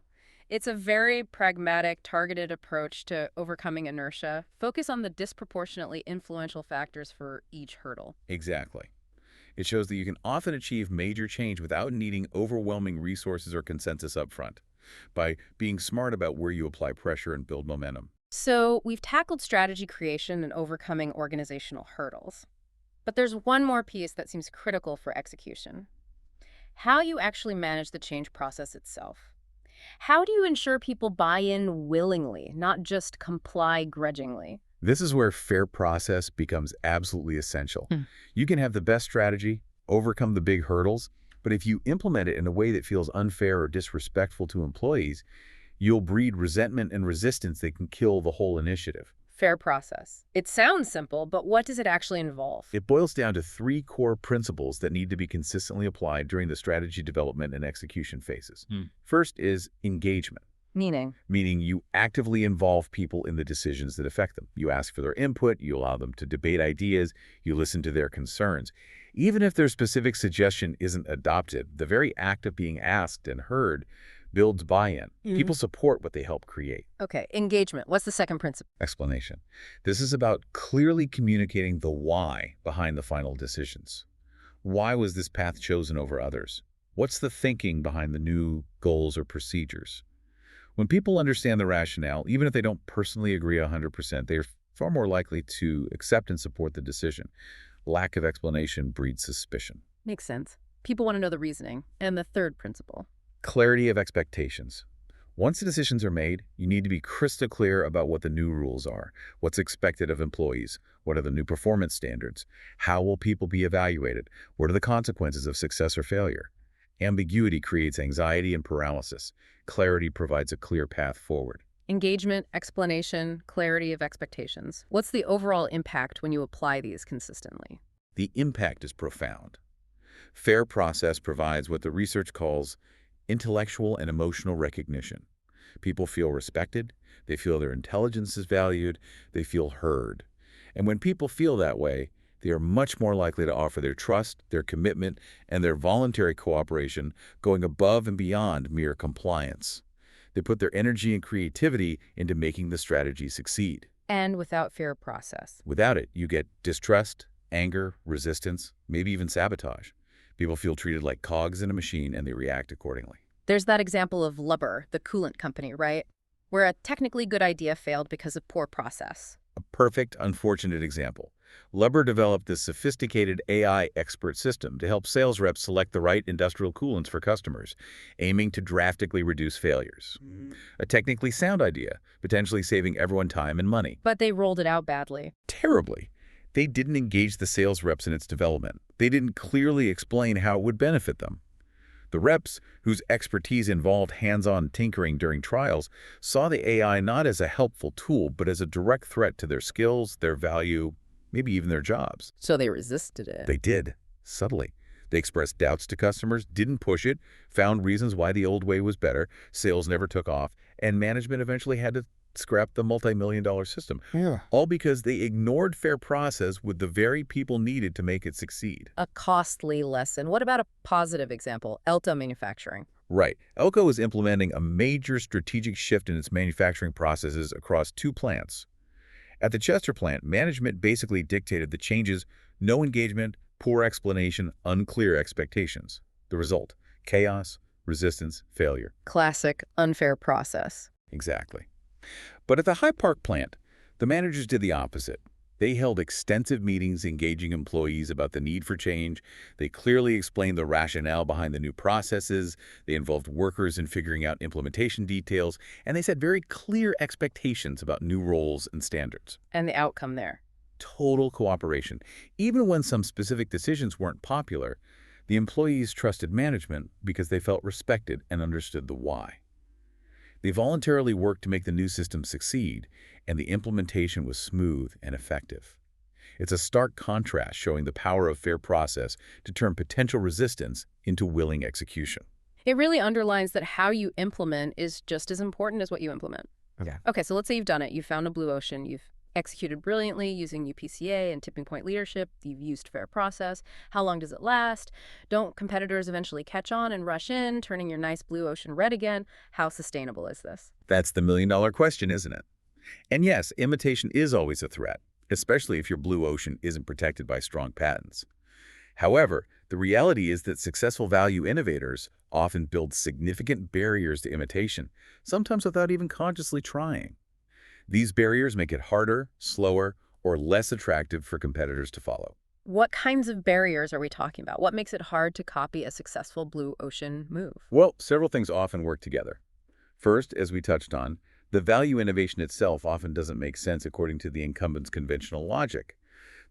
It's a very pragmatic, targeted approach to overcoming inertia. Focus on the disproportionately influential factors for each hurdle. Exactly. It shows that you can often achieve major change without needing overwhelming resources or consensus up front, by being smart about where you apply pressure and build momentum. So we've tackled strategy creation and overcoming organizational hurdles. But there's one more piece that seems critical for execution. How you actually manage the change process itself. How do you ensure people buy in willingly, not just comply grudgingly? This is where fair process becomes absolutely essential. You can have the best strategy, overcome the big hurdles, but if you implement it in a way that feels unfair or disrespectful to employees, you'll breed resentment and resistance that can kill the whole initiative. Fair process. It sounds simple, but what does it actually involve? It boils down to 3 core principles that need to be consistently applied during the strategy development and execution phases. First is engagement. Meaning you actively involve people in the decisions that affect them. You ask for their input, you allow them to debate ideas, you listen to their concerns. Even if their specific suggestion isn't adopted, the very act of being asked and heard builds buy-in. People support what they help create. Okay, engagement. What's the second principle? Explanation. This is about clearly communicating the why behind the final decisions. Why was this path chosen over others? What's the thinking behind the new goals or procedures? When people understand the rationale, even if they don't personally agree 100%, they're far more likely to accept and support the decision. Lack of explanation breeds suspicion. Makes sense. People want to know the reasoning. And the third principle? Clarity of expectations. Once the decisions are made, you need to be crystal clear about what the new rules are, what's expected of employees, what are the new performance standards, how will people be evaluated, what are the consequences of success or failure. Ambiguity creates anxiety and paralysis. Clarity provides a clear path forward. Engagement, explanation, clarity of expectations. What's the overall impact when you apply these consistently? The impact is profound. Fair process provides what the research calls intellectual and emotional recognition. People feel respected, they feel their intelligence is valued, they feel heard. And when people feel that way, they are much more likely to offer their trust, their commitment, and their voluntary cooperation, going above and beyond mere compliance. They put their energy and creativity into making the strategy succeed. And without fair process. Without it, you get distrust, anger, resistance, maybe even sabotage. People feel treated like cogs in a machine and they react accordingly. There's that example of Lubber, the coolant company, right? Where a technically good idea failed because of poor process. A perfect, unfortunate example. Lubber developed this sophisticated AI expert system to help sales reps select the right industrial coolants for customers, aiming to drastically reduce failures. A technically sound idea, potentially saving everyone time and money. But they rolled it out badly. Terribly. They didn't engage the sales reps in its development. They didn't clearly explain how it would benefit them. The reps, whose expertise involved hands-on tinkering during trials, saw the AI not as a helpful tool, but as a direct threat to their skills, their value, maybe even their jobs. So they resisted it. They did, subtly. They expressed doubts to customers, didn't push it, found reasons why the old way was better, sales never took off, and management eventually had to scrap the multi-million-dollar system. Yeah. All because they ignored fair process with the very people needed to make it succeed. A costly lesson. What about a positive example? Elta Manufacturing. Right. Elko is implementing a major strategic shift in its manufacturing processes across 2 plants. At the Chester plant, management basically dictated the changes: no engagement, poor explanation, unclear expectations. The result: chaos, resistance, failure. Classic unfair process. Exactly. But at the High Park plant, the managers did the opposite. They held extensive meetings engaging employees about the need for change. They clearly explained the rationale behind the new processes. They involved workers in figuring out implementation details. And they set very clear expectations about new roles and standards. And the outcome there. Total cooperation. Even when some specific decisions weren't popular, the employees trusted management because they felt respected and understood the why. They voluntarily worked to make the new system succeed, and the implementation was smooth and effective. It's a stark contrast showing the power of fair process to turn potential resistance into willing execution. It really underlines that how you implement is just as important as what you implement. Yeah. Okay, so let's say you've done it. You've found a blue ocean. You've executed brilliantly using UPCA and tipping point leadership. You've used fair process. How long does it last? Don't competitors eventually catch on and rush in, turning your nice blue ocean red again? How sustainable is this? That's the million-dollar question, isn't it? And yes, imitation is always a threat, especially if your blue ocean isn't protected by strong patents. However, the reality is that successful value innovators often build significant barriers to imitation, sometimes without even consciously trying. These barriers make it harder, slower, or less attractive for competitors to follow. What kinds of barriers are we talking about? What makes it hard to copy a successful blue ocean move? Well, several things often work together. First, as we touched on, the value innovation itself often doesn't make sense according to the incumbent's conventional logic.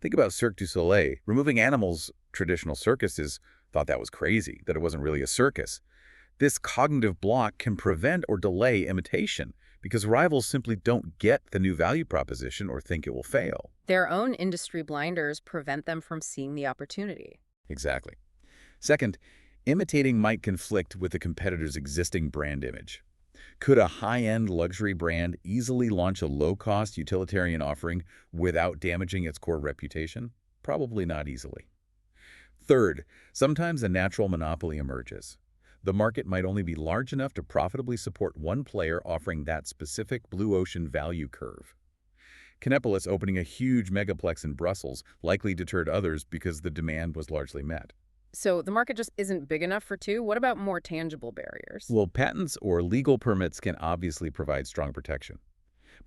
Think about Cirque du Soleil. Removing animals' traditional circuses thought that was crazy, that it wasn't really a circus. This cognitive block can prevent or delay imitation because rivals simply don't get the new value proposition or think it will fail. Their own industry blinders prevent them from seeing the opportunity. Exactly. Second, imitating might conflict with the competitor's existing brand image. Could a high-end luxury brand easily launch a low-cost utilitarian offering without damaging its core reputation? Probably not easily. Third, sometimes a natural monopoly emerges. The market might only be large enough to profitably support one player offering that specific blue ocean value curve. Kinepolis opening a huge megaplex in Brussels likely deterred others because the demand was largely met. So the market just isn't big enough for two? What about more tangible barriers? Well, patents or legal permits can obviously provide strong protection.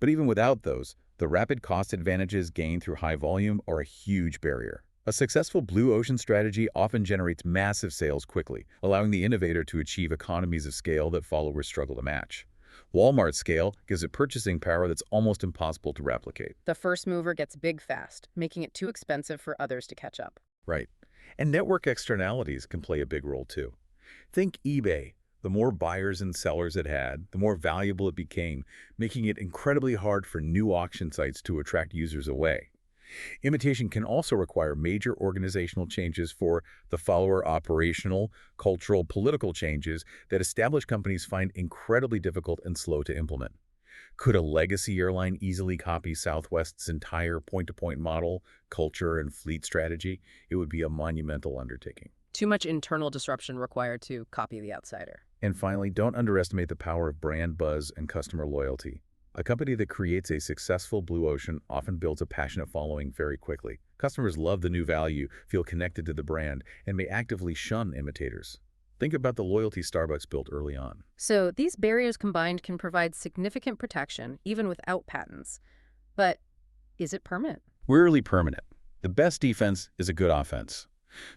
But even without those, the rapid cost advantages gained through high volume are a huge barrier. A successful blue ocean strategy often generates massive sales quickly, allowing the innovator to achieve economies of scale that followers struggle to match. Walmart's scale gives it purchasing power that's almost impossible to replicate. The first mover gets big fast, making it too expensive for others to catch up. Right. And network externalities can play a big role too. Think eBay. The more buyers and sellers it had, the more valuable it became, making it incredibly hard for new auction sites to attract users away. Imitation can also require major organizational changes for the follower operational, cultural, political changes that established companies find incredibly difficult and slow to implement. Could a legacy airline easily copy Southwest's entire point-to-point model, culture, and fleet strategy? It would be a monumental undertaking. Too much internal disruption required to copy the outsider. And finally, don't underestimate the power of brand buzz and customer loyalty. A company that creates a successful blue ocean often builds a passionate following very quickly. Customers love the new value, feel connected to the brand, and may actively shun imitators. Think about the loyalty Starbucks built early on. So these barriers combined can provide significant protection, even without patents. But is it permanent? Rarely permanent. The best defense is a good offense.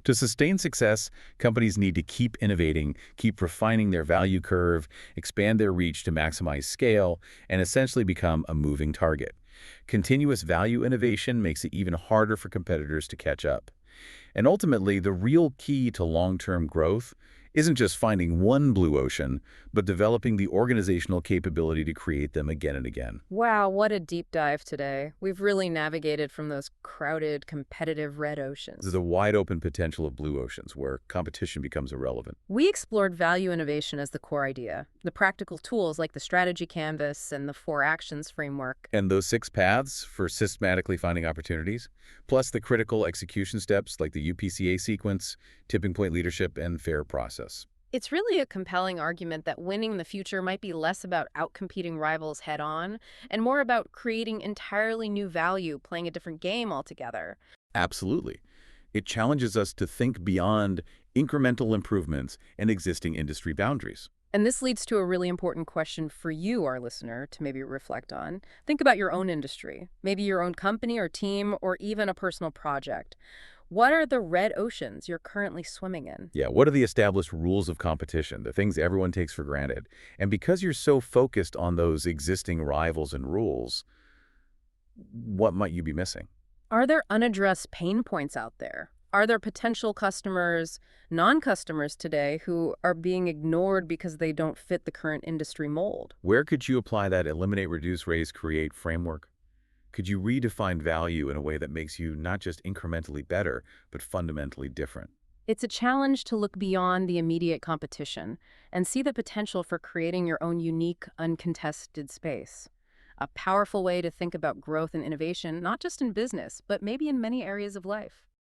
To sustain success, companies need to keep innovating, keep refining their value curve, expand their reach to maximize scale, and essentially become a moving target. Continuous value innovation makes it even harder for competitors to catch up. And ultimately, the real key to long-term growth isn't just finding one blue ocean, but developing the organizational capability to create them again and again. Wow, what a deep dive today. We've really navigated from those crowded, competitive red This is oceans. the wide-open potential of blue oceans, where competition becomes irrelevant. We explored value innovation as the core idea, the practical tools like the strategy canvas and the 4 actions framework. And those 6 paths for systematically finding opportunities, plus the critical execution steps like the UPCA sequence, tipping point leadership, and fair process. It's really a compelling argument that winning the future might be less about outcompeting rivals head-on and more about creating entirely new value, playing a different game altogether. Absolutely. It challenges us to think beyond incremental improvements and existing industry boundaries. And this leads to a really important question for you, our listener, to maybe reflect on. Think about your own industry, maybe your own company or team, or even a personal project. What are the red oceans you're currently swimming in? Yeah, what are the established rules of competition, the things everyone takes for granted? And because you're so focused on those existing rivals and rules, what might you be missing? Are there unaddressed pain points out there? Are there potential customers, non-customers today, who are being ignored because they don't fit the current industry mold? Where could you apply that eliminate, reduce, raise, create framework? Could you redefine value in a way that makes you not just incrementally better, but fundamentally different? It's a challenge to look beyond the immediate competition and see the potential for creating your own unique, uncontested space. A powerful way to think about growth and innovation, not just in business, but maybe in many areas of life.